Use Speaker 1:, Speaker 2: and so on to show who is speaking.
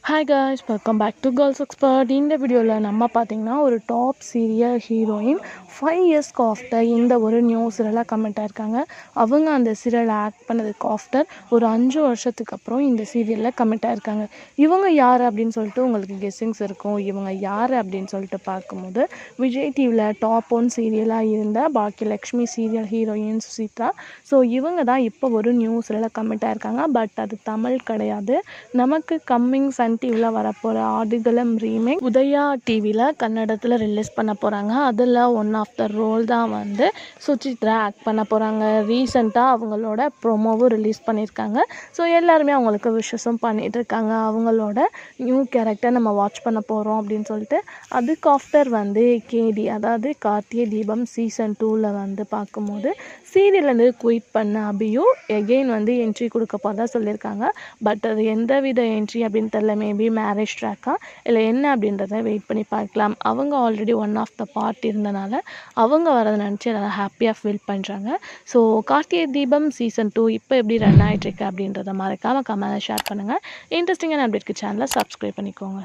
Speaker 1: Hi guys, welcome back to girls expert. இந்த வீடியோவில் நம்ம பார்த்தீங்கன்னா ஒரு டாப் சீரியல் ஹீரோயின் 5 இயர்ஸ்க்கு ஆஃப்டர் இந்த ஒரு நியூ சீரியலாக கமெண்ட் ஆயிருக்காங்க. அவங்க அந்த சீரியலை ஆக்ட் பண்ணதுக்கு ஆஃப்டர் ஒரு 5 வருஷத்துக்கு அப்புறம் இந்த சீரியலில் கமெண்ட் ஆயிருக்காங்க. இவங்க யார் அப்படின்னு சொல்லிட்டு உங்களுக்கு கெஸ்ஸிங்ஸ் இருக்கும். இவங்க யார் அப்படின்னு சொல்லிட்டு பார்க்கும்போது விஜய் டிவியில் டாப் 1 சீரியலாக இருந்த Bhagyalakshmi serial heroine Suchitra. So இவங்க தான் இப்போ ஒரு நியூ சீரியலில் கமெண்ட் ஆயிருக்காங்க. பட் அது தமிழ் கிடையாது. நமக்கு கம்மிங் சன் டிவியில் வரப்போகிற ஆடுகளம் ரீமேக் உதயா டிவியில் கன்னடத்தில் ரிலீஸ் பண்ண போகிறாங்க. அதில் ஒன் ஆஃப் த ரோல் தான் வந்து சுசித்ரா ஆக்ட் பண்ண போகிறாங்க. ரீசெண்டாக அவங்களோட ப்ரோமோவும் ரிலீஸ் பண்ணியிருக்காங்க. ஸோ எல்லாருமே அவங்களுக்கு விஷஸும் பண்ணிகிட்டு இருக்காங்க. அவங்களோட நியூ கேரக்டர் நம்ம வாட்ச் பண்ண போகிறோம் அப்படின்னு சொல்லிட்டு. அதுக்கு ஆஃப்டர் வந்து கேடி, அதாவது கார்த்திகை தீபம் சீசன் 2ல் வந்து பார்க்கும்போது சீரியல்லேருந்து குயிட் பண்ண அபியூ எகெயின் வந்து என்ட்ரி கொடுக்க போகிறதா சொல்லியிருக்காங்க. பட் அது எந்த வித என்ட்ரி அப்படின்னு தெரியல. மேபி மேரேஜ் ட்ராக்கா இல்லை என்ன அப்படின்றத வெயிட் பண்ணி பார்க்கலாம். அவங்க already one of the part இருந்தனால அவங்க வரதை நினச்சி நல்லா ஹாப்பியாக ஃபீல் பண்ணுறாங்க. ஸோ கார்த்திகை தீபம் சீசன் 2 இப்போ எப்படி ரன் ஆகிட்டுருக்கு அப்படின்றத மறக்காமல் கமெண்ட்டில் ஷேர் பண்ணுங்கள். இன்ட்ரெஸ்டிங்கான அப்டேட்க்கு சேனலை சப்ஸ்கிரைப் பண்ணிக்கோங்க.